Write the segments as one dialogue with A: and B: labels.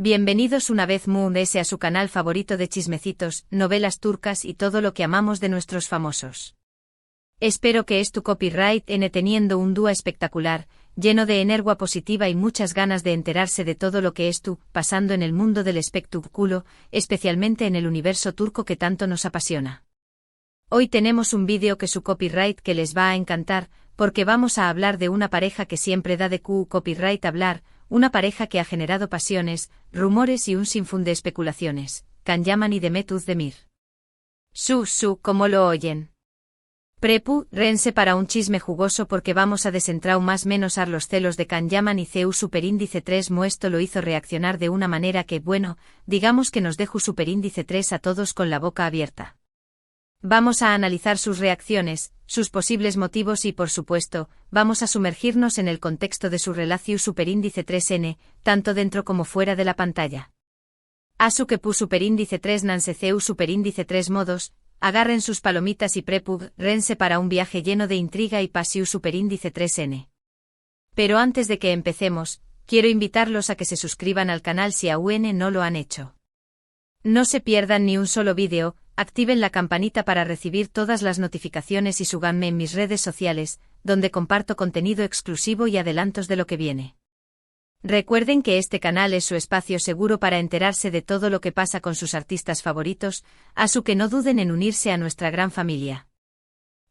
A: Bienvenidos una vez más a su canal favorito de chismecitos, novelas turcas y todo lo que amamos de nuestros famosos. Espero que tu copyright teniendo un dúo espectacular, lleno de energía positiva y muchas ganas de enterarse de todo lo que pasando en el mundo del espectáculo, especialmente en el universo turco que tanto nos apasiona. Hoy tenemos un vídeo que su copyright que les va a encantar, porque vamos a hablar de una pareja que siempre da de copyright hablar, una pareja que ha generado pasiones, rumores y un sinfín de especulaciones, Can Yaman y Demet Özdemir. ¿Cómo lo oyen? Rense para un chisme jugoso porque vamos a desentrar más menos a los celos de Can Yaman y CU superíndice 3 Esto lo hizo reaccionar de una manera que, digamos que nos dejó superíndice 3 a todos con la boca abierta. Vamos a analizar sus reacciones, sus posibles motivos y por supuesto, vamos a sumergirnos en el contexto de su relación superíndice 3N, tanto dentro como fuera de la pantalla. Asu que superíndice 3 Nanseceu superíndice 3 modos, agarren sus palomitas y rense para un viaje lleno de intriga y pasiu superíndice 3N. Pero antes de que empecemos, quiero invitarlos a que se suscriban al canal si aún no lo han hecho. No se pierdan ni un solo vídeo, activen la campanita para recibir todas las notificaciones y síganme en mis redes sociales, donde comparto contenido exclusivo y adelantos de lo que viene. Recuerden que este canal es su espacio seguro para enterarse de todo lo que pasa con sus artistas favoritos, así que no duden en unirse a nuestra gran familia.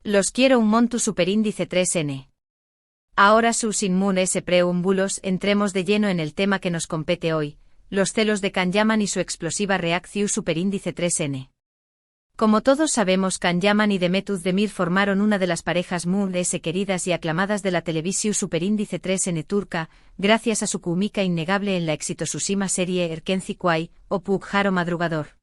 A: Los quiero un montu superíndice 3N. Ahora sin preámbulos entremos de lleno en el tema que nos compete hoy, los celos de Can Yaman y su explosiva reacción superíndice 3N. Como todos sabemos, Can Yaman y Demet Özdemir formaron una de las parejas más queridas y aclamadas de la televisión superíndice 3N turca, gracias a su química innegable en la exitosísima serie Erkenci Kuay, o Pugharo Madrugador.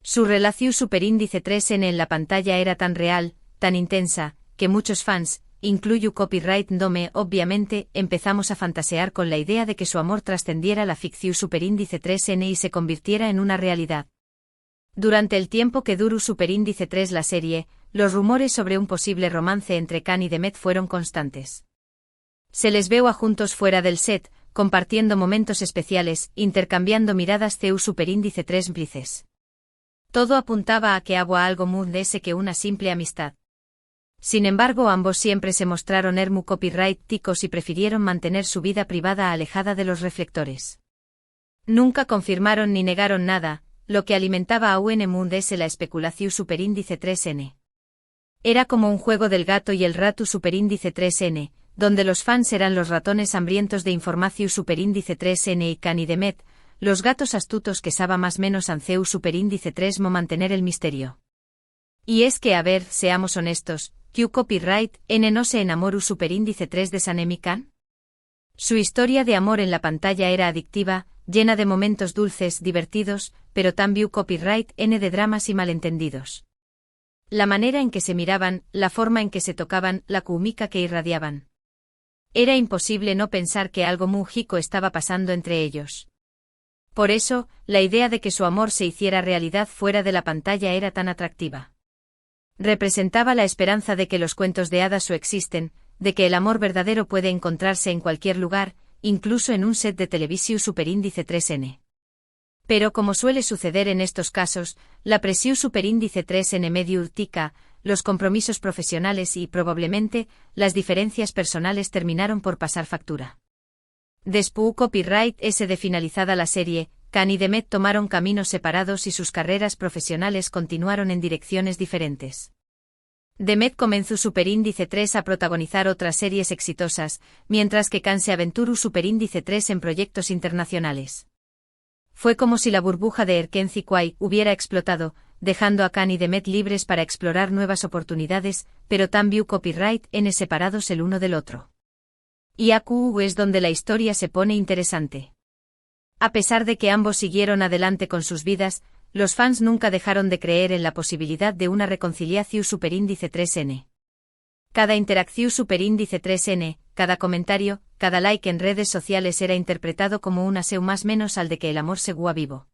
A: Su relación superíndice 3N en la pantalla era tan real, tan intensa, que muchos fans, incluyo copyright Dome obviamente, empezamos a fantasear con la idea de que su amor trascendiera la ficción superíndice 3N y se convirtiera en una realidad. Durante el tiempo que duró superíndice 3 la serie, los rumores sobre un posible romance entre Can y Demet fueron constantes. Se les veo a juntos fuera del set, compartiendo momentos especiales, intercambiando miradas CU superíndice 3 blices. Todo apuntaba a que había algo más que una simple amistad. Sin embargo, ambos siempre se mostraron copyright ticos y prefirieron mantener su vida privada alejada de los reflectores. Nunca confirmaron ni negaron nada, lo que alimentaba a la especulación superíndice 3N. Era como un juego del gato y el ratu superíndice 3N, donde los fans eran los ratones hambrientos de información superíndice 3N y Can y Demet, los gatos astutos que saba más menos anceu superíndice 3 mantener el misterio. Y es que seamos honestos, copyright no se enamoró superíndice 3 de Sanem y Can. Su historia de amor en la pantalla era adictiva, llena de momentos dulces, divertidos, pero también copyright de dramas y malentendidos. La manera en que se miraban, la forma en que se tocaban, la química que irradiaban. Era imposible no pensar que algo mágico estaba pasando entre ellos. Por eso, la idea de que su amor se hiciera realidad fuera de la pantalla era tan atractiva. Representaba la esperanza de que los cuentos de hadas existen, de que el amor verdadero puede encontrarse en cualquier lugar, incluso en un set de televisión superíndice 3N. Pero como suele suceder en estos casos, la presión superíndice 3N medio urtica, los compromisos profesionales y, probablemente, las diferencias personales terminaron por pasar factura. Después copyright de finalizada la serie, Can y Demet tomaron caminos separados y sus carreras profesionales continuaron en direcciones diferentes. Demet comenzó superíndice 3 a protagonizar otras series exitosas, mientras que Can se aventuró superíndice 3 en proyectos internacionales. Fue como si la burbuja de Erkenci Kuay hubiera explotado, dejando a Can y Demet libres para explorar nuevas oportunidades, pero también copyright separados el uno del otro. Y aquí es donde la historia se pone interesante. A pesar de que ambos siguieron adelante con sus vidas, los fans nunca dejaron de creer en la posibilidad de una reconciliación superíndice 3N. Cada interacción superíndice 3N, cada comentario, cada like en redes sociales era interpretado como un aseo más menos al de que el amor seguía vivo.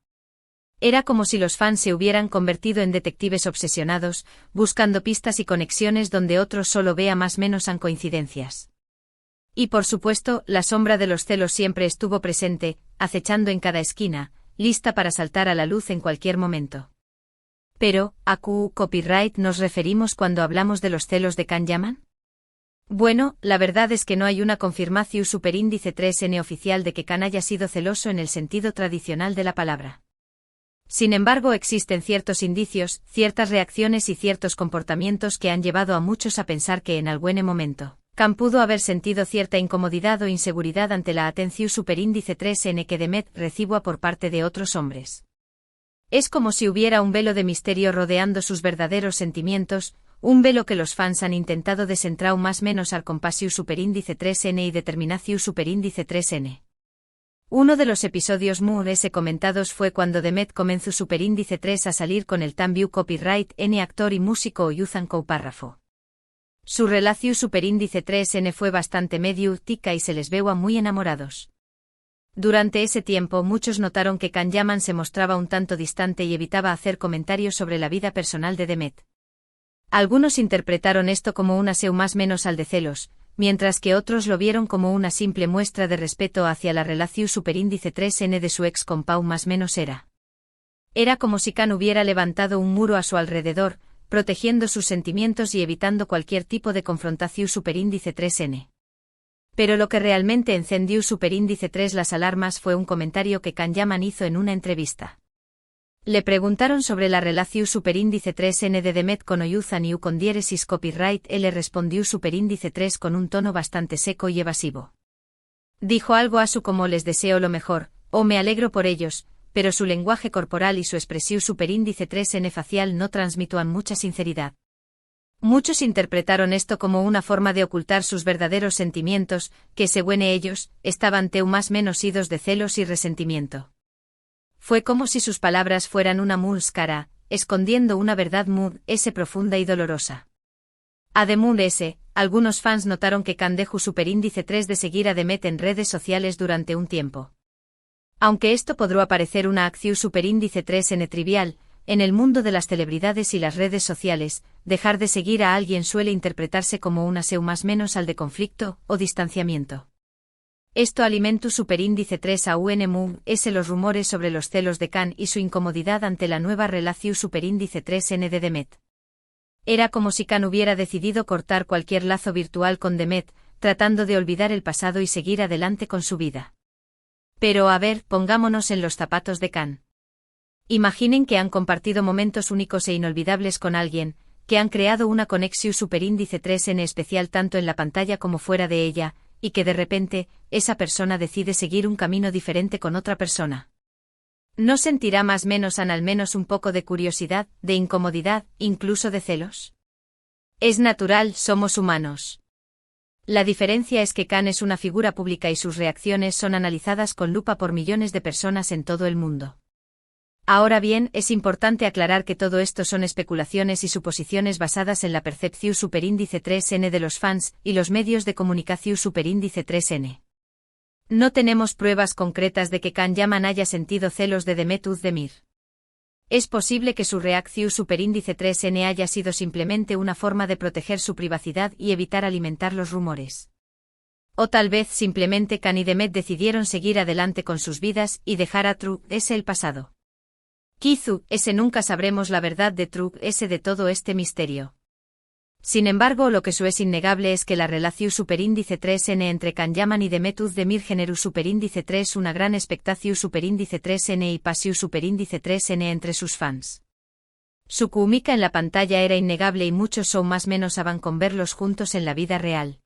A: Era como si los fans se hubieran convertido en detectives obsesionados, buscando pistas y conexiones donde otros solo vean más menos coincidencias. Y por supuesto, la sombra de los celos siempre estuvo presente, acechando en cada esquina, lista para saltar a la luz en cualquier momento. Pero, ¿a qué copyright nos referimos cuando hablamos de los celos de Can Yaman? Bueno, la verdad es que no hay una confirmación superíndice 3n oficial de que Can haya sido celoso en el sentido tradicional de la palabra. Sin embargo, existen ciertos indicios, ciertas reacciones y ciertos comportamientos que han llevado a muchos a pensar que en algún momento Can pudo haber sentido cierta incomodidad o inseguridad ante la atención superíndice 3n que Demet reciba por parte de otros hombres. Es como si hubiera un velo de misterio rodeando sus verdaderos sentimientos, un velo que los fans han intentado desentrar más menos al compasiu superíndice 3n y determinaciu superíndice 3n. Uno de los episodios más comentados fue cuando Demet comenzó superíndice 3 a salir con el Tambiu copyright n actor y músico Oyuzan párrafo. Su relación superíndice 3n fue bastante mediática y se les veía muy enamorados. Durante ese tiempo muchos notaron que Can Yaman se mostraba un tanto distante y evitaba hacer comentarios sobre la vida personal de Demet. Algunos interpretaron esto como una seu más menos al de celos, mientras que otros lo vieron como una simple muestra de respeto hacia la relación superíndice 3n de su ex compau más menos era. Era como si Can hubiera levantado un muro a su alrededor, protegiendo sus sentimientos y evitando cualquier tipo de confrontación superíndice 3n. Pero lo que realmente encendió superíndice 3 las alarmas fue un comentario que Can Yaman hizo en una entrevista. Le preguntaron sobre la relación superíndice 3n de Demet con Oyuzan y con diéresis copyright. Él le respondió superíndice 3 con un tono bastante seco y evasivo. Dijo algo a su como les deseo lo mejor, o me alegro por ellos, pero su lenguaje corporal y su expresión superíndice 3n facial no transmituan mucha sinceridad. Muchos interpretaron esto como una forma de ocultar sus verdaderos sentimientos, que según ellos, estaban más menos idos de celos y resentimiento. Fue como si sus palabras fueran una máscara, escondiendo una verdad muy profunda y dolorosa. Además de ese, algunos fans notaron que Can dejó superíndice 3 de seguir a Demet en redes sociales durante un tiempo. Aunque esto podrá parecer una acción superíndice 3n trivial, en el mundo de las celebridades y las redes sociales, dejar de seguir a alguien suele interpretarse como una seu más menos al de conflicto o distanciamiento. Esto alimenta superíndice 3 a los rumores sobre los celos de Can y su incomodidad ante la nueva relación superíndice 3n de Demet. Era como si Can hubiera decidido cortar cualquier lazo virtual con Demet, tratando de olvidar el pasado y seguir adelante con su vida. Pero a ver, pongámonos en los zapatos de Can. Imaginen que han compartido momentos únicos e inolvidables con alguien, que han creado una conexión superíndice 3n especial tanto en la pantalla como fuera de ella, y que de repente, esa persona decide seguir un camino diferente con otra persona. ¿No sentirá más menos al menos un poco de curiosidad, de incomodidad, incluso de celos? Es natural, somos humanos. La diferencia es que Can es una figura pública y sus reacciones son analizadas con lupa por millones de personas en todo el mundo. Ahora bien, es importante aclarar que todo esto son especulaciones y suposiciones basadas en la percepción superíndice 3n de los fans y los medios de comunicación superíndice 3n. No tenemos pruebas concretas de que Can Yaman haya sentido celos de Demet Özdemir. Es posible que su reacción superíndice 3n haya sido simplemente una forma de proteger su privacidad y evitar alimentar los rumores. O tal vez simplemente Can y Demet decidieron seguir adelante con sus vidas y dejar a True S el pasado. Quizá nunca sabremos la verdad de True S de todo este misterio. Sin embargo, lo que es innegable es que la relación superíndice 3n entre Can Yaman y Demet Özdemir generó superíndice 3 una gran expectación superíndice 3n y pasión superíndice 3n entre sus fans. Su química en la pantalla era innegable y muchos son más menos aban con verlos juntos en la vida real.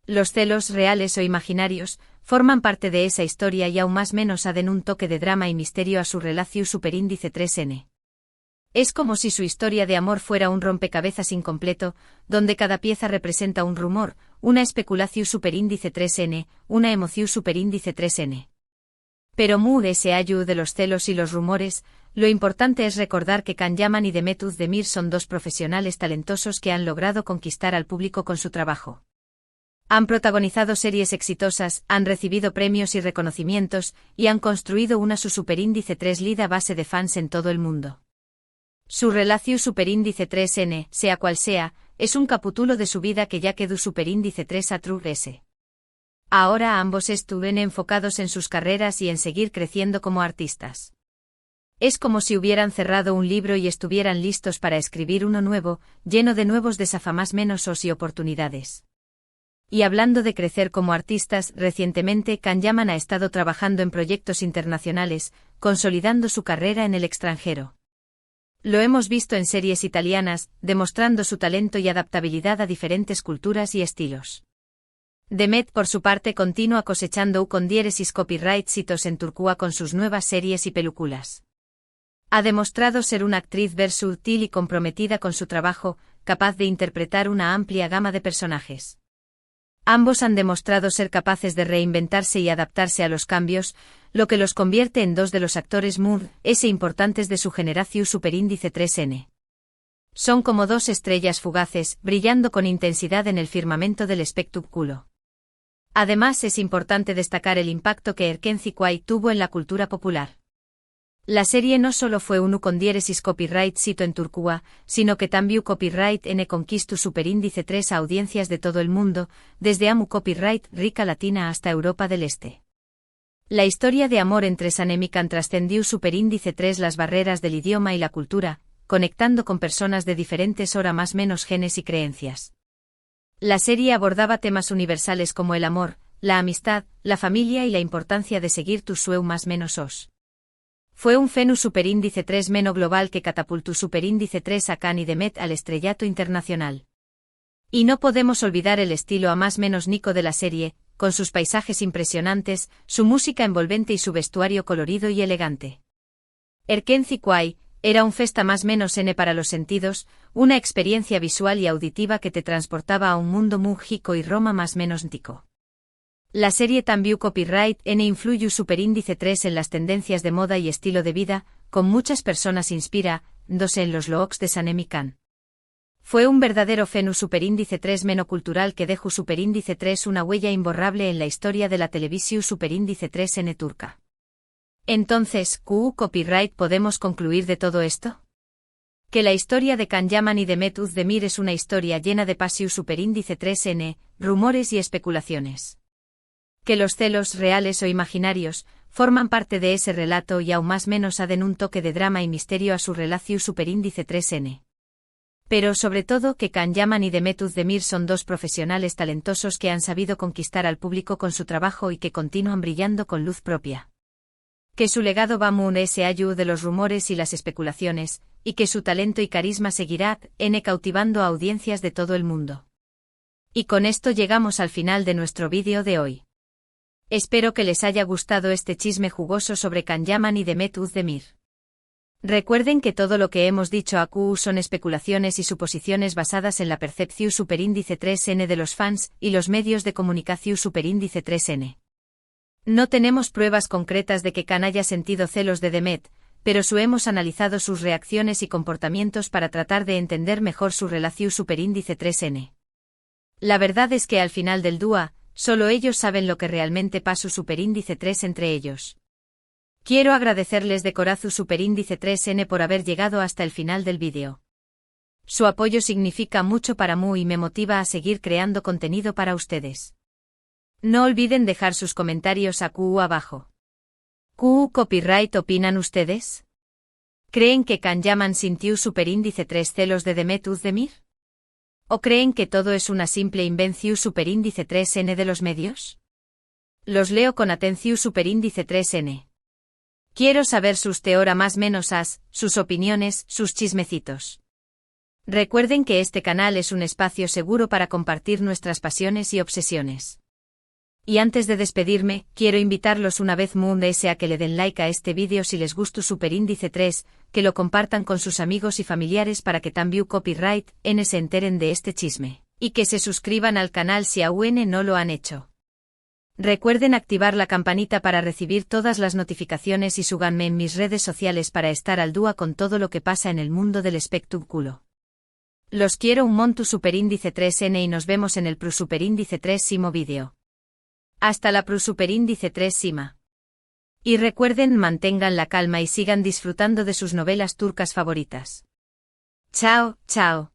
A: Los celos reales o imaginarios forman parte de esa historia y aún más menos aden un toque de drama y misterio a su relación superíndice 3n. Es como si su historia de amor fuera un rompecabezas incompleto, donde cada pieza representa un rumor, una especulación superíndice 3n, una emoción superíndice 3n. Pero ese ayu de los celos y los rumores, lo importante es recordar que Can Yaman y Demet Özdemir son dos profesionales talentosos que han logrado conquistar al público con su trabajo. Han protagonizado series exitosas, han recibido premios y reconocimientos, y han construido una su superíndice 3 lida base de fans en todo el mundo. Su relación superíndice 3n, sea cual sea, es un capítulo de su vida que ya quedó superíndice 3 a True S. Ahora ambos estuvieron enfocados en sus carreras y en seguir creciendo como artistas. Es como si hubieran cerrado un libro y estuvieran listos para escribir uno nuevo, lleno de nuevos desafíos menos y oportunidades. Y hablando de crecer como artistas, recientemente Kanyaman ha estado trabajando en proyectos internacionales, consolidando su carrera en el extranjero. Lo hemos visto en series italianas, demostrando su talento y adaptabilidad a diferentes culturas y estilos. Demet, por su parte, continúa cosechando con diéresis copyright hitos en Turquía con sus nuevas series y películas. Ha demostrado ser una actriz versátil y comprometida con su trabajo, capaz de interpretar una amplia gama de personajes. Ambos han demostrado ser capaces de reinventarse y adaptarse a los cambios, lo que los convierte en dos de los actores importantes de su generación superíndice 3N. Son como dos estrellas fugaces, brillando con intensidad en el firmamento del espectáculo. Además, es importante destacar el impacto que Erkenci Kuay tuvo en la cultura popular. La serie no solo fue un con diéresis copyright hito en Turquía, sino que también copyright N conquistó superíndice 3 a audiencias de todo el mundo, desde Amu copyright Rica Latina hasta Europa del Este. La historia de amor entre Sanemikan trascendió superíndice 3 las barreras del idioma y la cultura, conectando con personas de diferentes más menos genes y creencias. La serie abordaba temas universales como el amor, la amistad, la familia y la importancia de seguir tus más menos os. Fue un fenómeno superíndice 3 meno global que catapultó superíndice 3 a Kan y Demet al estrellato internacional. Y no podemos olvidar el estilo a más menos nico de la serie, con sus paisajes impresionantes, su música envolvente y su vestuario colorido y elegante. Erkenci Kuay era un festa más menos N para los sentidos, una experiencia visual y auditiva que te transportaba a un mundo mágico y Roma más menos ntico. La serie también copyright N influyó superíndice 3 en las tendencias de moda y estilo de vida, con muchas personas inspirándose en los looks de Sanemikan. Fue un verdadero fenómeno superíndice 3 menocultural que dejó superíndice 3 una huella imborrable en la historia de la televisión superíndice 3 N turca. Entonces, ¿qué copyright podemos concluir de todo esto? Que la historia de Kanyaman y Demet Özdemir es una historia llena de pasión superíndice 3 N, rumores y especulaciones. Que los celos reales o imaginarios forman parte de ese relato y aún más menos aden un toque de drama y misterio a su relación superíndice 3N. Pero sobre todo que Kanyaman y Demet Özdemir son dos profesionales talentosos que han sabido conquistar al público con su trabajo y que continúan brillando con luz propia. Que su legado va más allá de los rumores y las especulaciones, y que su talento y carisma seguirá cautivando a audiencias de todo el mundo. Y con esto llegamos al final de nuestro vídeo de hoy. Espero que les haya gustado este chisme jugoso sobre Kanyaman y Demet Özdemir. Recuerden que todo lo que hemos dicho aquí son especulaciones y suposiciones basadas en la percepción superíndice 3N de los fans y los medios de comunicación superíndice 3N. No tenemos pruebas concretas de que Kan haya sentido celos de Demet, pero hemos analizado sus reacciones y comportamientos para tratar de entender mejor su relación superíndice 3N. La verdad es que al final del día, solo ellos saben lo que realmente pasó superíndice 3 entre ellos. Quiero agradecerles de corazón superíndice 3N por haber llegado hasta el final del vídeo. Su apoyo significa mucho para mí y me motiva a seguir creando contenido para ustedes. No olviden dejar sus comentarios aquí abajo. ¿Qué copyright opinan ustedes? ¿Creen que Kanyaman sintió superíndice 3 celos de Demet Özdemir? ¿O creen que todo es una simple invención superíndice 3N de los medios? Los leo con atención superíndice 3N. Quiero saber sus teorías más menos sus opiniones, sus chismecitos. Recuerden que este canal es un espacio seguro para compartir nuestras pasiones y obsesiones. Y antes de despedirme, quiero invitarlos una vez más a que le den like a este vídeo si les gustó superíndice 3, que lo compartan con sus amigos y familiares para que también copyright N se enteren de este chisme, y que se suscriban al canal si aún no lo han hecho. Recuerden activar la campanita para recibir todas las notificaciones y síganme en mis redes sociales para estar al día con todo lo que pasa en el mundo del espectáculo. Los quiero un montón superíndice 3N y nos vemos en el superíndice 3 vídeo. Hasta la superíndice 3 Y recuerden, mantengan la calma y sigan disfrutando de sus novelas turcas favoritas. Chao, chao.